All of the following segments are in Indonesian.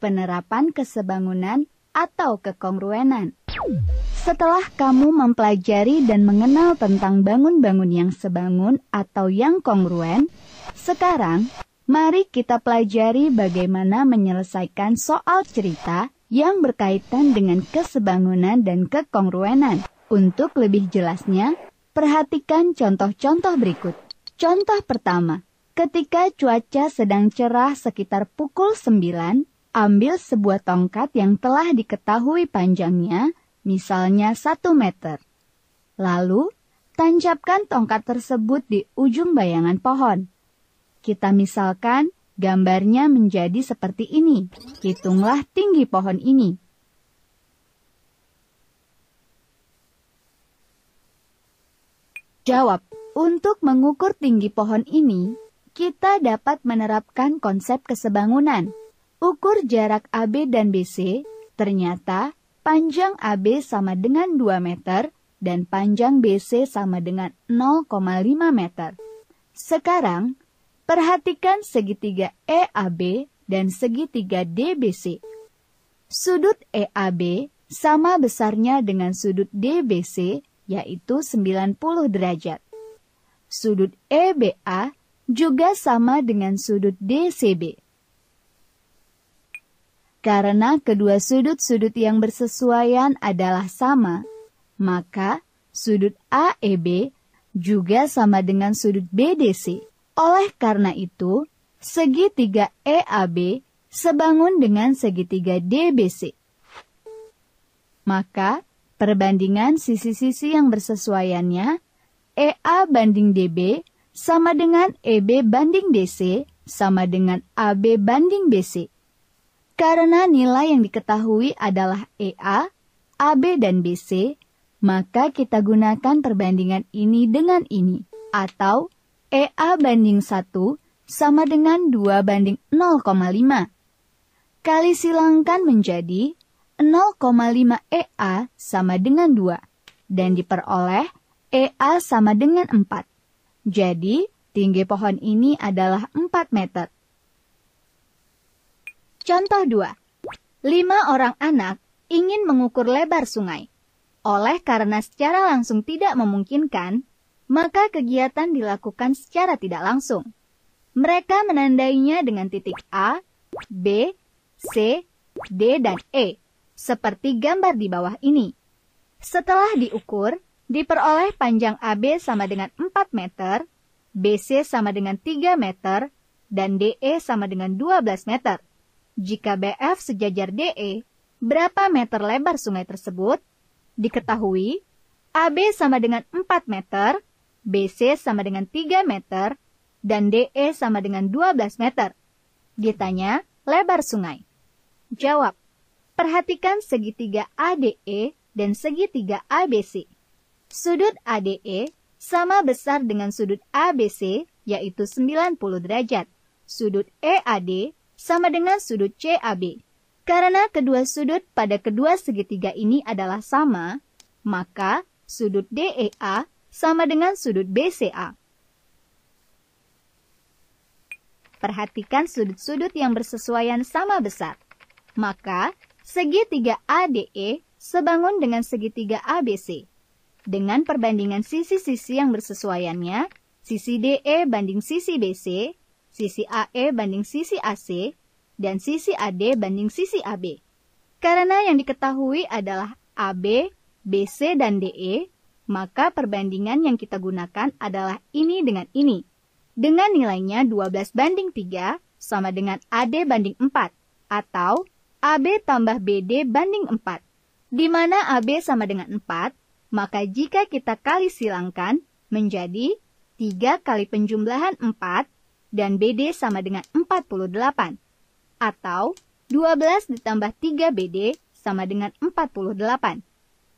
Penerapan kesebangunan atau kekongruenan. Setelah kamu mempelajari dan mengenal tentang bangun-bangun yang sebangun atau yang kongruen, sekarang mari kita pelajari bagaimana menyelesaikan soal cerita yang berkaitan dengan kesebangunan dan kekongruenan. Untuk lebih jelasnya, perhatikan contoh-contoh berikut. Contoh pertama, ketika cuaca sedang cerah sekitar pukul 9, ambil sebuah tongkat yang telah diketahui panjangnya, misalnya 1 meter. Lalu, tancapkan tongkat tersebut di ujung bayangan pohon. Kita misalkan gambarnya menjadi seperti ini. Hitunglah tinggi pohon ini. Jawab, untuk mengukur tinggi pohon ini, kita dapat menerapkan konsep kesebangunan. Ukur jarak AB dan BC, ternyata panjang AB sama dengan 2 meter dan panjang BC sama dengan 0,5 meter. Sekarang, perhatikan segitiga EAB dan segitiga DBC. Sudut EAB sama besarnya dengan sudut DBC, yaitu 90 derajat. Sudut EBA juga sama dengan sudut DCB. Karena kedua sudut-sudut yang bersesuaian adalah sama, maka sudut AEB juga sama dengan sudut BDC. Oleh karena itu, segitiga EAB sebangun dengan segitiga DBC. Maka, perbandingan sisi-sisi yang bersesuaiannya, EA banding DB sama dengan EB banding DC sama dengan AB banding BC. Karena nilai yang diketahui adalah EA, AB, dan BC, maka kita gunakan perbandingan ini dengan ini, atau EA banding 1 sama dengan 2 banding 0,5. Kali silangkan menjadi 0,5 EA sama dengan 2, dan diperoleh EA sama dengan 4. Jadi, tinggi pohon ini adalah 4 meter. Contoh 2. 5 orang anak ingin mengukur lebar sungai. Oleh karena secara langsung tidak memungkinkan, maka kegiatan dilakukan secara tidak langsung. Mereka menandainya dengan titik A, B, C, D, dan E, seperti gambar di bawah ini. Setelah diukur, diperoleh panjang AB sama dengan 4 meter, BC sama dengan 3 meter, dan DE sama dengan 12 meter. Jika BF sejajar DE, berapa meter lebar sungai tersebut? Diketahui, AB sama dengan 4 meter, BC sama dengan 3 meter, dan DE sama dengan 12 meter. Ditanya, lebar sungai. Jawab, perhatikan segitiga ADE dan segitiga ABC. Sudut ADE sama besar dengan sudut ABC, yaitu 90 derajat. Sudut EAD sama dengan sudut CAB. Karena kedua sudut pada kedua segitiga ini adalah sama, maka sudut DEA sama dengan sudut BCA. Perhatikan sudut-sudut yang bersesuaian sama besar. Maka, segitiga ADE sebangun dengan segitiga ABC. Dengan perbandingan sisi-sisi yang bersesuaiannya, sisi DE banding sisi BC, sisi AE banding sisi AC, dan sisi AD banding sisi AB. Karena yang diketahui adalah AB, BC, dan DE, maka perbandingan yang kita gunakan adalah ini dengan ini. Dengan nilainya 12 banding 3 sama dengan AD banding 4, atau AB tambah BD banding 4. Di mana AB sama dengan 4, maka jika kita kali silangkan menjadi 3 kali penjumlahan 4, dan BD sama dengan 48. Atau 12 ditambah 3 BD sama dengan 48.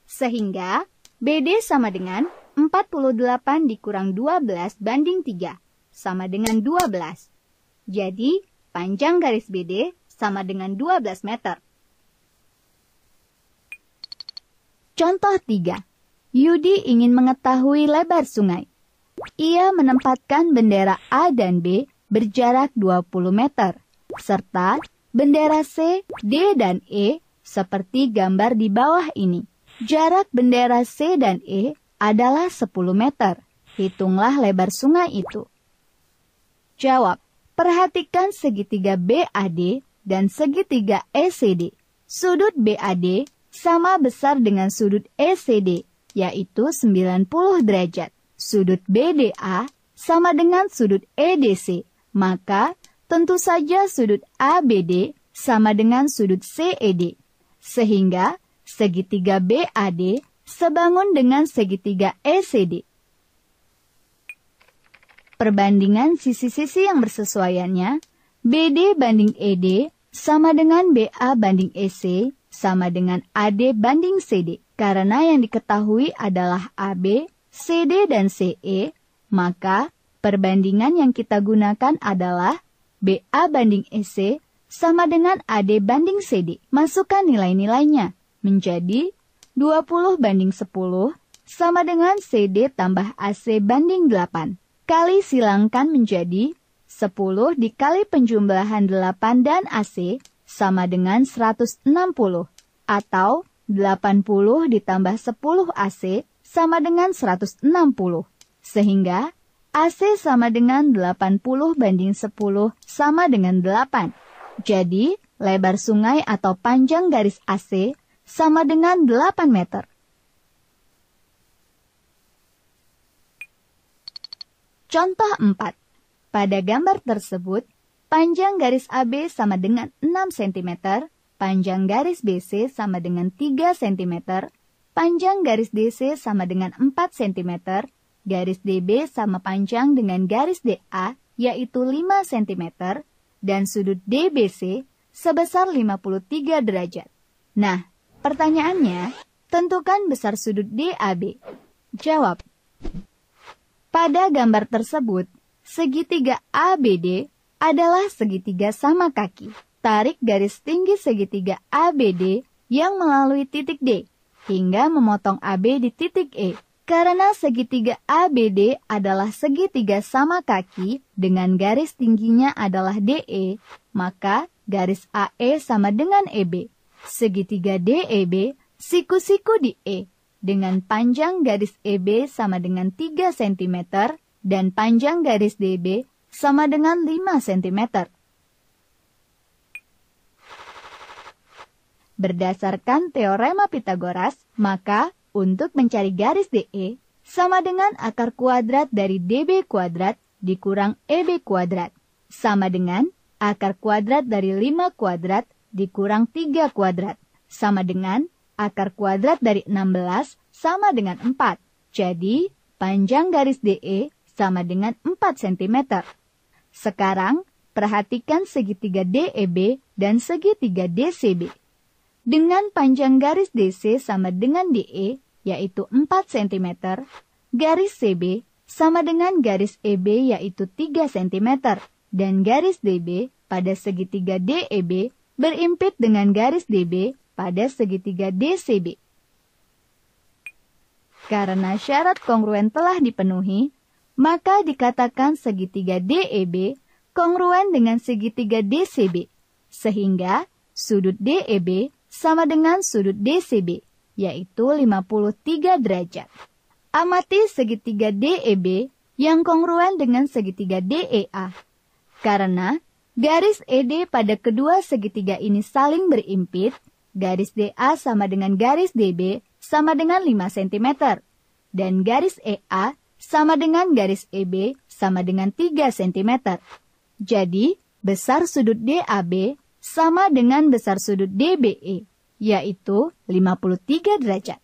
Sehingga BD sama dengan 48 dikurang 12 banding 3 sama dengan 12. Jadi panjang garis BD sama dengan 12 meter. Contoh 3. Yudi ingin mengetahui lebar sungai. Ia menempatkan bendera A dan B berjarak 20 meter, serta bendera C, D, dan E seperti gambar di bawah ini. Jarak bendera C dan E adalah 10 meter. Hitunglah lebar sungai itu. Jawab. Perhatikan segitiga BAD dan segitiga ECD. Sudut BAD sama besar dengan sudut ECD, yaitu 90 derajat. Sudut BDA sama dengan sudut EDC. Maka, tentu saja sudut ABD sama dengan sudut CED. Sehingga, segitiga BAD sebangun dengan segitiga ECD. Perbandingan sisi-sisi yang bersesuaiannya, BD banding ED sama dengan BA banding EC sama dengan AD banding CD. Karena yang diketahui adalah AB, CD, dan CE, maka perbandingan yang kita gunakan adalah BA banding EC sama dengan AD banding CD. Masukkan nilai-nilainya menjadi 20 banding 10 sama dengan CD tambah AC banding 8. Kali silangkan menjadi 10 dikali penjumlahan 8 dan AC sama dengan 160. Atau 80 ditambah 10 AC sama dengan 160. Sehingga AC sama dengan 80 banding 10 sama dengan 8. Jadi, lebar sungai atau panjang garis AC sama dengan 8 meter. Contoh 4. Pada gambar tersebut, panjang garis AB sama dengan 6 cm, panjang garis BC sama dengan 3 cm, panjang garis DC sama dengan 4 cm, garis DB sama panjang dengan garis DA, yaitu 5 cm, dan sudut DBC sebesar 53 derajat. Nah, pertanyaannya, tentukan besar sudut DAB. Jawab. Pada gambar tersebut, segitiga ABD adalah segitiga sama kaki. Tarik garis tinggi segitiga ABD yang melalui titik D, hingga memotong AB di titik E. Karena segitiga ABD adalah segitiga sama kaki dengan garis tingginya adalah DE, maka garis AE sama dengan EB. Segitiga DEB siku-siku di E, dengan panjang garis EB sama dengan 3 cm dan panjang garis DB sama dengan 5 cm. Berdasarkan teorema Pitagoras, maka untuk mencari garis DE sama dengan akar kuadrat dari DB kuadrat dikurang EB kuadrat, sama dengan akar kuadrat dari 5 kuadrat dikurang 3 kuadrat, sama dengan akar kuadrat dari 16 sama dengan 4. Jadi, panjang garis DE sama dengan 4 cm. Sekarang, perhatikan segitiga DEB dan segitiga DCB. Dengan panjang garis DC sama dengan DE, yaitu 4 cm, garis CB sama dengan garis EB, yaitu 3 cm, dan garis DB pada segitiga DEB berimpit dengan garis DB pada segitiga DCB. Karena syarat kongruen telah dipenuhi, maka dikatakan segitiga DEB kongruen dengan segitiga DCB, sehingga sudut DEB sama dengan sudut DCB, yaitu 53 derajat. Amati segitiga DEB yang kongruen dengan segitiga DEA. Karena garis ED pada kedua segitiga ini saling berimpit, garis DA sama dengan garis DB sama dengan 5 cm, dan garis EA sama dengan garis EB sama dengan 3 cm. Jadi, besar sudut DAB sama dengan besar sudut DBE, yaitu 53 derajat.